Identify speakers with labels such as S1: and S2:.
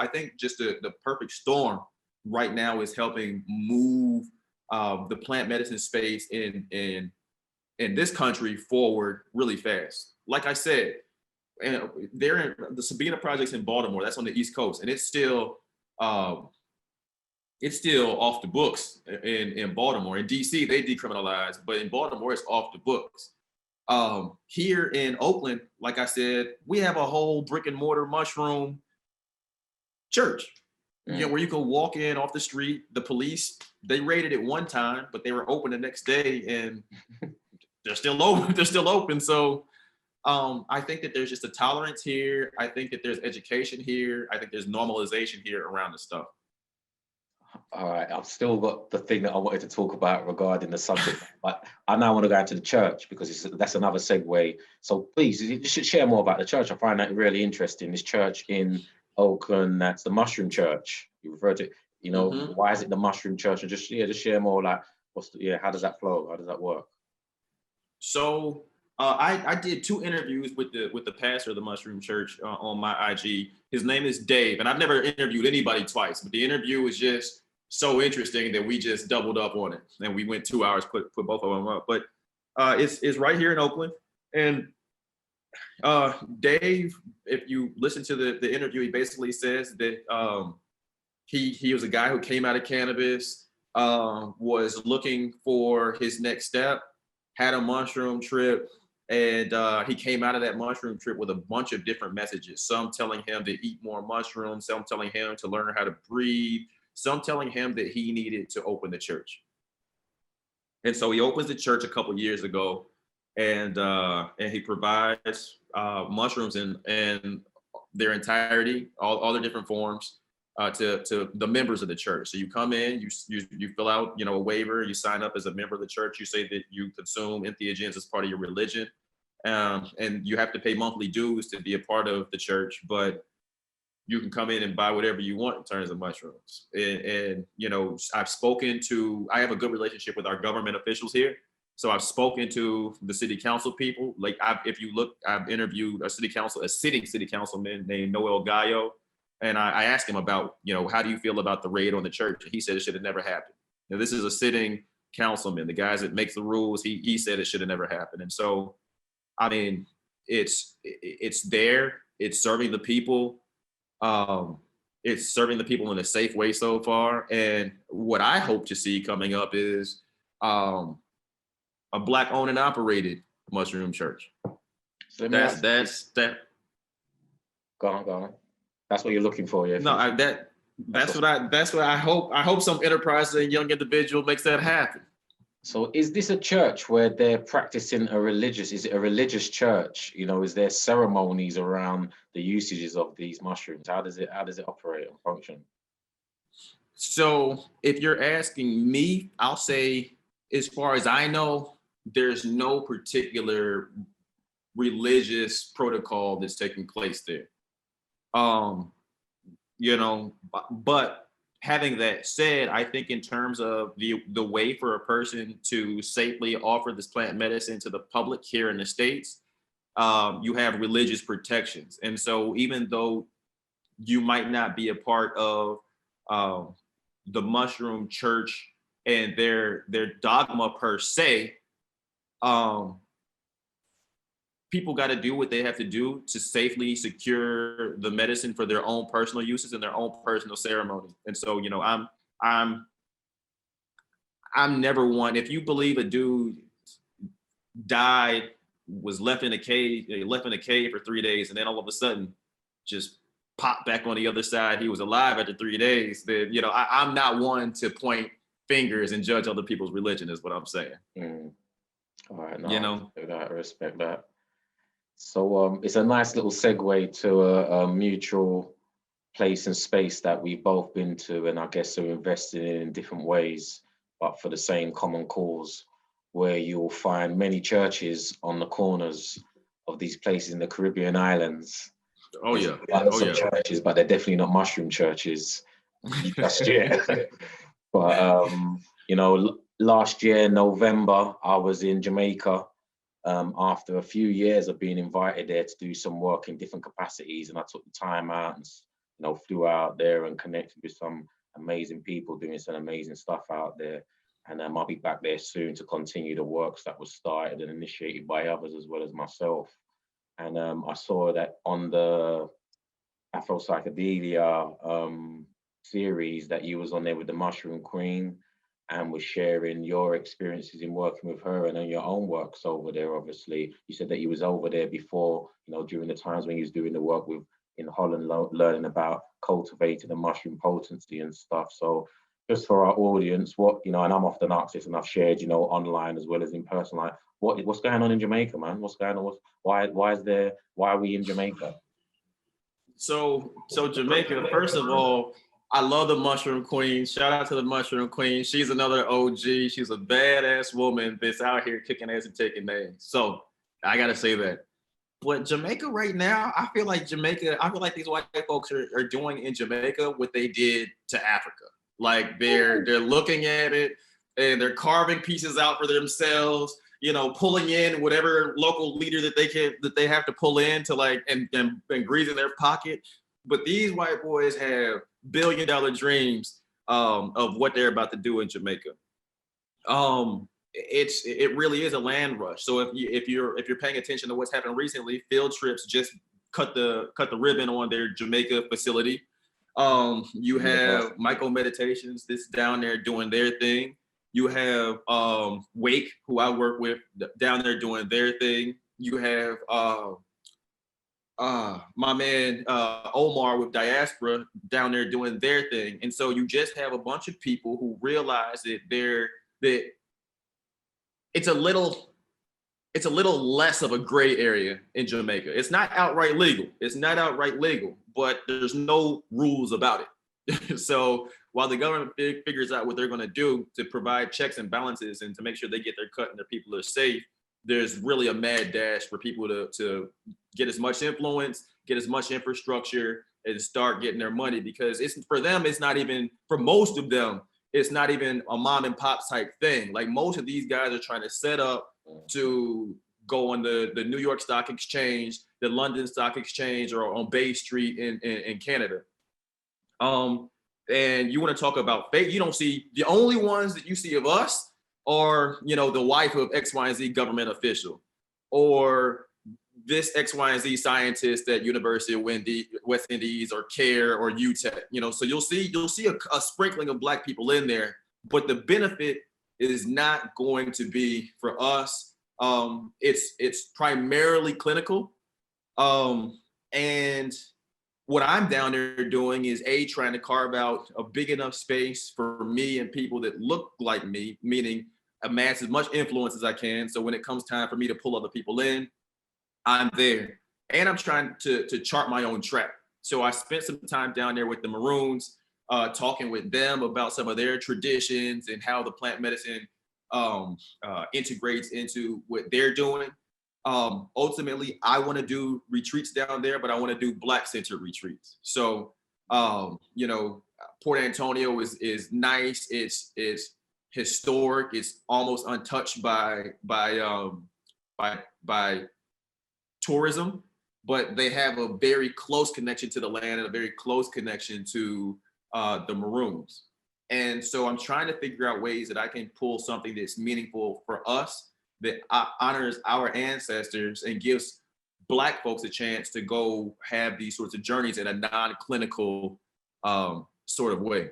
S1: I think just the perfect storm right now is helping move the plant medicine space in this country forward really fast. Like I said, and they're in the Sabina project's in Baltimore. That's on the East Coast, and it's still off the books in Baltimore. In DC, they decriminalized, but in Baltimore, it's off the books. Here in Oakland, like I said, we have a whole brick and mortar mushroom church, where you can walk in off the street. The police, they raided it one time, but they were open the next day, and they're still open. They're still open. So I think that there's just a tolerance here. I think that there's education here. I think there's normalization here around this stuff.
S2: All right, I've still got the thing that I wanted to talk about regarding the subject, but I now want to go into the church because that's another segue. So please, you should share more about the church. I find that really interesting. This church in Oakland, that's the Mushroom Church. You refer to, why is it the Mushroom Church? And just share more, like, how does that flow? How does that work?
S1: So I did 2 interviews with the pastor of the Mushroom Church on my IG. His name is Dave, and I've never interviewed anybody twice, but the interview was just so interesting that we just doubled up on it, and we went 2 hours, put both of them up. But it's right here in Oakland, and Dave, if you listen to the interview, he basically says that he was a guy who came out of cannabis, was looking for his next step, had a mushroom trip, and he came out of that mushroom trip with a bunch of different messages. Some telling him to eat more mushrooms, some telling him to learn how to breathe, some telling him that he needed to open the church. And so he opens the church a couple years ago, and he provides mushrooms in their entirety, all their different forms, to the members of the church. So you come in, you fill out, a waiver, you sign up as a member of the church, you say that you consume entheogens as part of your religion, and you have to pay monthly dues to be a part of the church, but you can come in and buy whatever you want in terms of mushrooms. And I have a good relationship with our government officials here. So I've spoken to the city council people. Like if you look, I've interviewed a sitting city councilman named Noel Gallo. And I asked him about, how do you feel about the raid on the church? He said it should have never happened. This is a sitting councilman, the guys that makes the rules. He said it should have never happened. And so, I mean, it's there. It's serving the people. It's serving the people in a safe way so far. And what I hope to see coming up is a Black owned and operated mushroom church.
S2: So
S1: that's
S2: Go on. That's what you're looking for, yeah.
S1: No, that's what I hope. I hope some enterprising young individual makes that happen.
S2: So is this a church where they're practicing is it a religious church? Is there ceremonies around the usages of these mushrooms? How does it operate and function?
S1: So if you're asking me, I'll say, as far as I know, there's no particular religious protocol that's taking place there. But having that said, I think in terms of the way for a person to safely offer this plant medicine to the public here in the States, you have religious protections. And so even though you might not be a part of the mushroom church and their dogma per se, people got to do what they have to do to safely secure the medicine for their own personal uses and their own personal ceremony. And so, I'm never one. If you believe a dude died, was left in a cave for 3 days, and then all of a sudden just popped back on the other side, he was alive after 3 days, then, I'm not one to point fingers and judge other people's religion, is what I'm saying.
S2: All right, no, I respect that. So it's a nice little segue to a mutual place and space that we've both been to, and I guess are invested in different ways, but for the same common cause, where you'll find many churches on the corners of these places in the Caribbean islands.
S1: Oh yeah.
S2: Churches, but they're definitely not mushroom churches just yet. But last year, November, I was in Jamaica. After a few years of being invited there to do some work in different capacities, and I took the time out and flew out there and connected with some amazing people doing some amazing stuff out there. And I'll be back there soon to continue the works that was started and initiated by others as well as myself. And I saw that on the Afro Psychedelia series that you was on there with the Mushroom Queen, and was sharing your experiences in working with her and on your own works over there. Obviously, you said that you was over there before, during the times when you was doing the work in Holland, learning about cultivating the mushroom potency and stuff. So just for our audience, and I'm often asked this, and I've shared, online as well as in person, like what's going on in Jamaica, man? What's going on? Why are we in Jamaica?
S1: So Jamaica, first of all, I love the Mushroom Queen. Shout out to the Mushroom Queen. She's another OG. She's a badass woman that's out here kicking ass and taking names. So I gotta say that. But Jamaica right now, I feel like these white folks are doing in Jamaica what they did to Africa. Like they're looking at it and they're carving pieces out for themselves, pulling in whatever local leader that they have to pull in to and grease in their pocket. But these white boys have billion-dollar dreams of what they're about to do in Jamaica. It really is a land rush. So if you're paying attention to what's happened recently, Field Trips just cut the ribbon on their Jamaica facility. You have Myco Meditations that's down there doing their thing. You have Wake, who I work with, down there doing their thing. You have my man Omar with Diaspora down there doing their thing. And so you just have a bunch of people who realize that it's a little less of a gray area in Jamaica. It's not outright legal, but there's no rules about it. So while the government figures out what they're going to do to provide checks and balances and to make sure they get their cut and their people are safe, there's really a mad dash for people to get as much influence, get as much infrastructure, and start getting their money, because for most of them, it's not even a mom and pop type thing. Like most of these guys are trying to set up to go on the New York Stock Exchange, the London Stock Exchange, or on Bay Street in Canada. And you want to talk about fake, you don't see, the only ones that you see of us are, the wife of X, Y, and Z government official, or this X, Y, and Z scientist at University of West Indies or CARE or UTEC, so you'll see a sprinkling of Black people in there, but the benefit is not going to be for us. It's primarily clinical. And what I'm down there doing is trying to carve out a big enough space for me and people that look like me, meaning amass as much influence as I can. So when it comes time for me to pull other people in, I'm there. And I'm trying to chart my own track. So I spent some time down there with the Maroons, talking with them about some of their traditions and how the plant medicine integrates into what they're doing. Ultimately, I want to do retreats down there, but I want to do Black-centered retreats. So, Port Antonio is nice. It's historic. It's almost untouched by tourism, but they have a very close connection to the land and a very close connection to the Maroons. And so I'm trying to figure out ways that I can pull something that's meaningful for us, that honors our ancestors and gives Black folks a chance to go have these sorts of journeys in a non-clinical sort of way.